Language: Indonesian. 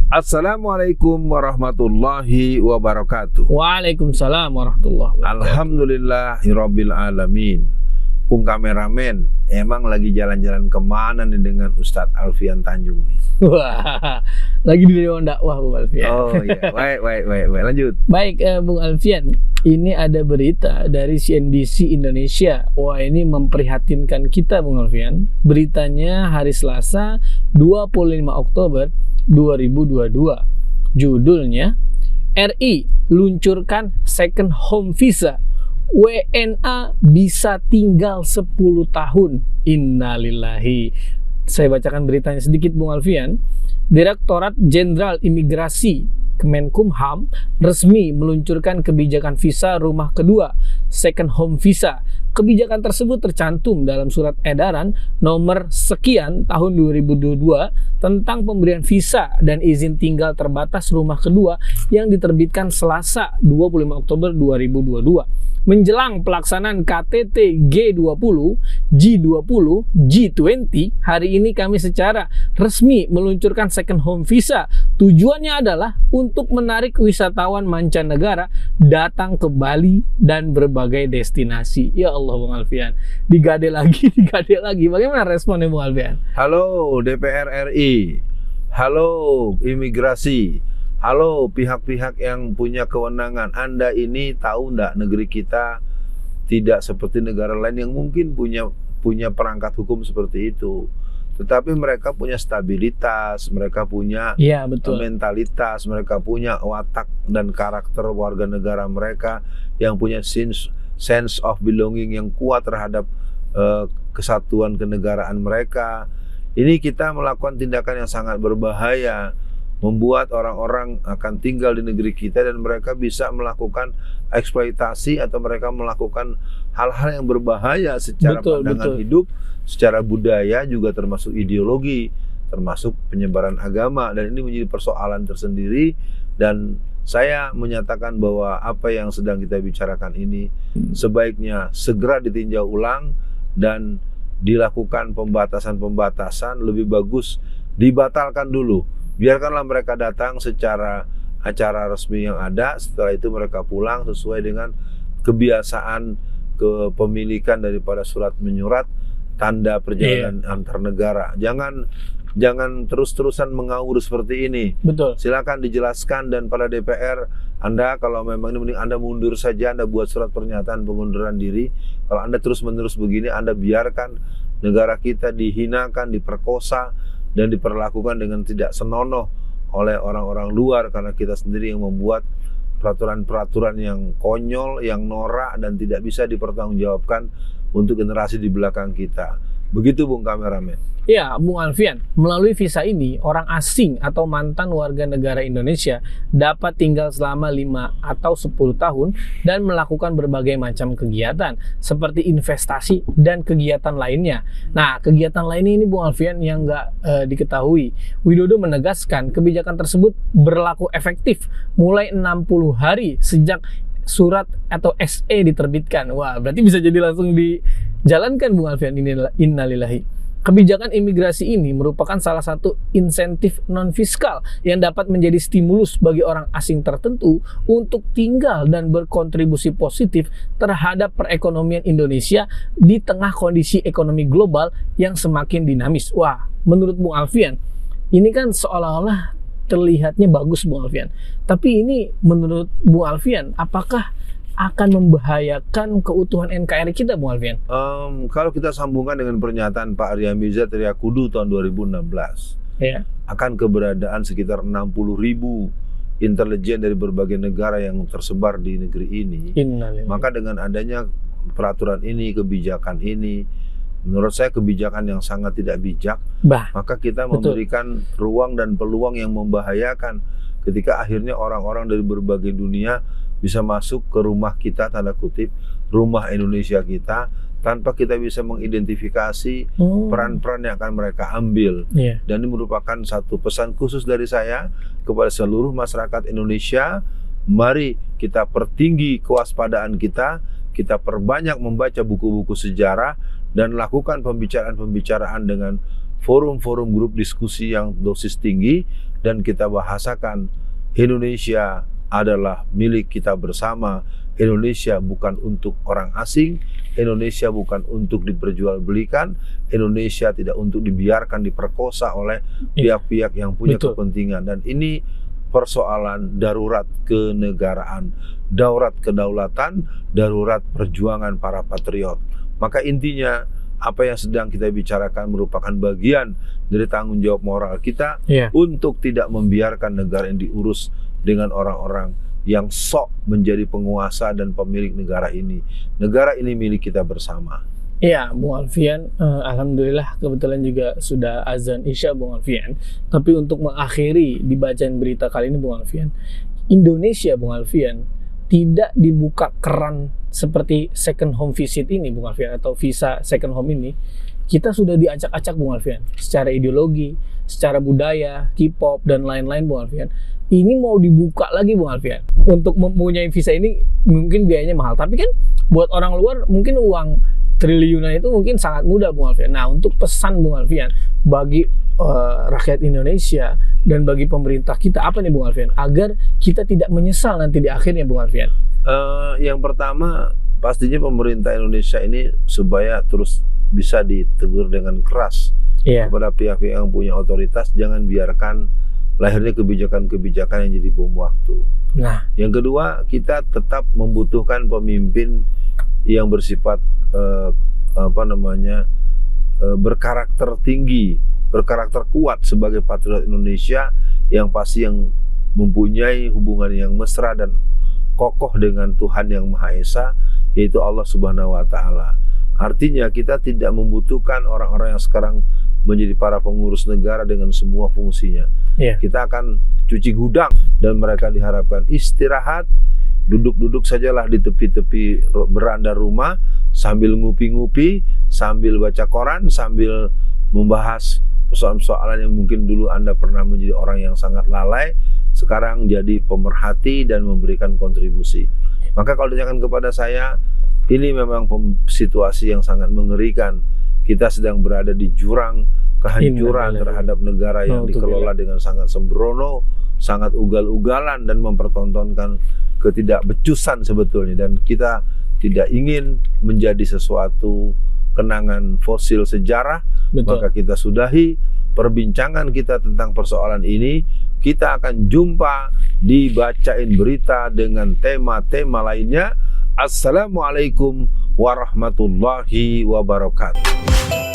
Assalamualaikum warahmatullahi wabarakatuh. Waalaikumsalam warahmatullahi wabarakatuh. Alhamdulillahirabbil alamin. Bung kameramen, emang lagi jalan-jalan kemana nih dengan Ustadz Alfian Tanjung nih? Wah, lagi di dewan dakwah Bung Alfian. Oh iya, baik, lanjut. Baik, Bung Alfian, ini ada berita dari CNBC Indonesia. Wah, ini memprihatinkan kita Bung Alfian. Beritanya hari Selasa 25 Oktober 2022. Judulnya, RI luncurkan second home visa. WNA bisa tinggal 10 tahun. Innalillahi. Saya bacakan beritanya sedikit Bung Alfian. Direktorat Jenderal Imigrasi Kemenkumham resmi meluncurkan kebijakan visa rumah kedua, second home visa. Kebijakan tersebut tercantum dalam surat edaran nomor sekian tahun 2022 tentang pemberian visa dan izin tinggal terbatas rumah kedua yang diterbitkan Selasa 25 Oktober 2022. Menjelang pelaksanaan KTT G20, G20, G20, hari ini kami secara resmi meluncurkan second home visa. Tujuannya adalah untuk menarik wisatawan mancanegara datang ke Bali dan berbagai destinasi. Ya Allah Bung Alfian, digade lagi. Bagaimana responnya Bung Alfian? Halo DPR RI, halo imigrasi, halo pihak-pihak yang punya kewenangan. Anda ini tahu enggak negeri kita tidak seperti negara lain yang mungkin punya perangkat hukum seperti itu. Tetapi mereka punya stabilitas, mereka punya mentalitas, mereka punya watak dan karakter warga negara mereka yang punya sense of belonging yang kuat terhadap kesatuan kenegaraan mereka. Ini kita melakukan tindakan yang sangat berbahaya, membuat orang-orang akan tinggal di negeri kita dan mereka bisa melakukan eksploitasi atau mereka melakukan hal-hal yang berbahaya secara pandangan hidup, secara budaya, juga termasuk ideologi, termasuk penyebaran agama. Dan ini menjadi persoalan tersendiri, dan saya menyatakan bahwa apa yang sedang kita bicarakan ini sebaiknya segera ditinjau ulang dan dilakukan pembatasan. Lebih bagus dibatalkan dulu. Biarkanlah mereka datang secara acara resmi yang ada, setelah itu mereka pulang sesuai dengan kebiasaan kepemilikan daripada surat menyurat, tanda perjalanan antar negara. Jangan terus-terusan mengawur seperti ini. Betul. Silakan dijelaskan, dan pada DPR, Anda kalau memang ini mending Anda mundur saja, Anda buat surat pernyataan pengunduran diri. Kalau Anda terus-menerus begini, Anda biarkan negara kita dihinakan, diperkosa, dan diperlakukan dengan tidak senonoh oleh orang-orang luar, karena kita sendiri yang membuat peraturan-peraturan yang konyol, yang norak, dan tidak bisa dipertanggungjawabkan untuk generasi di belakang kita. Begitu Bung kameramen. Ya, Bung Alfian, melalui visa ini orang asing atau mantan warga negara Indonesia dapat tinggal selama 5 atau 10 tahun dan melakukan berbagai macam kegiatan seperti investasi dan kegiatan lainnya. Nah, kegiatan lainnya ini Bung Alfian yang nggak diketahui. Widodo menegaskan kebijakan tersebut berlaku efektif mulai 60 hari sejak surat atau SE diterbitkan. Wah, berarti bisa jadi langsung dijalankan Bung Alfian. Innalillahi. Kebijakan imigrasi ini merupakan salah satu insentif non-fiskal yang dapat menjadi stimulus bagi orang asing tertentu untuk tinggal dan berkontribusi positif terhadap perekonomian Indonesia di tengah kondisi ekonomi global yang semakin dinamis. Wah, menurut Bung Alfian, ini kan seolah-olah terlihatnya bagus Bung Alfian. Tapi ini menurut Bung Alfian, apakah akan membahayakan keutuhan NKRI kita Bung Alfian? Kalau kita sambungkan dengan pernyataan Pak Arya Mirza Triakudu tahun 2016, akan keberadaan sekitar 60.000 intelijen dari berbagai negara yang tersebar di negeri ini. Maka dengan adanya peraturan ini, kebijakan ini, menurut saya kebijakan yang sangat tidak bijak. Maka kita memberikan ruang dan peluang yang membahayakan ketika akhirnya orang-orang dari berbagai dunia bisa masuk ke rumah kita, tanda kutip, rumah Indonesia kita, tanpa kita bisa mengidentifikasi peran-peran yang akan mereka ambil. Dan ini merupakan satu pesan khusus dari saya kepada seluruh masyarakat Indonesia. Mari kita pertinggi kewaspadaan kita perbanyak membaca buku-buku sejarah, dan lakukan pembicaraan-pembicaraan dengan forum-forum grup diskusi yang dosis tinggi, dan kita bahasakan Indonesia adalah milik kita bersama. Indonesia bukan untuk orang asing, Indonesia bukan untuk diperjualbelikan, Indonesia tidak untuk dibiarkan diperkosa oleh pihak-pihak yang punya kepentingan. Dan ini persoalan darurat kenegaraan, darurat kedaulatan, darurat perjuangan para patriot. Maka intinya apa yang sedang kita bicarakan merupakan bagian dari tanggung jawab moral kita untuk tidak membiarkan negara yang diurus dengan orang-orang yang sok menjadi penguasa dan pemilik negara ini. Negara ini milik kita bersama. Iya, Bung Alfian, alhamdulillah kebetulan juga sudah azan Isya, Bung Alfian. Tapi untuk mengakhiri di bacaan berita kali ini, Bung Alfian, Indonesia, Bung Alfian, tidak dibuka keran seperti second home visit ini, Bung Alfian, atau visa second home ini. Kita sudah diacak-acak, Bung Alfian, secara ideologi, secara budaya, K-pop, dan lain-lain, Bung Alfian. Ini mau dibuka lagi, Bung Alfian. Untuk mempunyai visa ini mungkin biayanya mahal, tapi kan buat orang luar mungkin uang triliunan itu mungkin sangat mudah, Bung Alfian. Nah, untuk pesan Bung Alfian bagi rakyat Indonesia dan bagi pemerintah kita apa nih, Bung Alfian, agar kita tidak menyesal nanti di akhirnya, Bung Alfian? Yang pertama, pastinya pemerintah Indonesia ini supaya terus bisa ditegur dengan keras kepada pihak-pihak yang punya otoritas, jangan biarkan lahirnya kebijakan-kebijakan yang jadi bom waktu. Nah, yang kedua, kita tetap membutuhkan pemimpin yang bersifat berkarakter tinggi, berkarakter kuat sebagai patriot Indonesia, yang pasti yang mempunyai hubungan yang mesra dan kokoh dengan Tuhan Yang Maha Esa, yaitu Allah Subhanahu wa Ta'ala. Artinya kita tidak membutuhkan orang-orang yang sekarang menjadi para pengurus negara dengan semua fungsinya. Kita akan cuci gudang dan mereka diharapkan istirahat, duduk-duduk sajalah di tepi-tepi beranda rumah sambil ngupi-ngupi, sambil baca koran, sambil membahas persoalan-persoalan yang mungkin dulu Anda pernah menjadi orang yang sangat lalai, sekarang jadi pemerhati dan memberikan kontribusi. Maka kalau ditanyakan kepada saya, ini memang situasi yang sangat mengerikan. Kita sedang berada di jurang kehancuran terhadap negara yang dikelola dengan sangat sembrono, sangat ugal-ugalan, dan mempertontonkan ketidakbecusan sebetulnya. Dan kita tidak ingin menjadi sesuatu kenangan fosil sejarah. Maka kita sudahi perbincangan kita tentang persoalan ini. Kita akan jumpa di Bacain Berita dengan tema-tema lainnya. Assalamualaikum warahmatullahi wabarakatuh.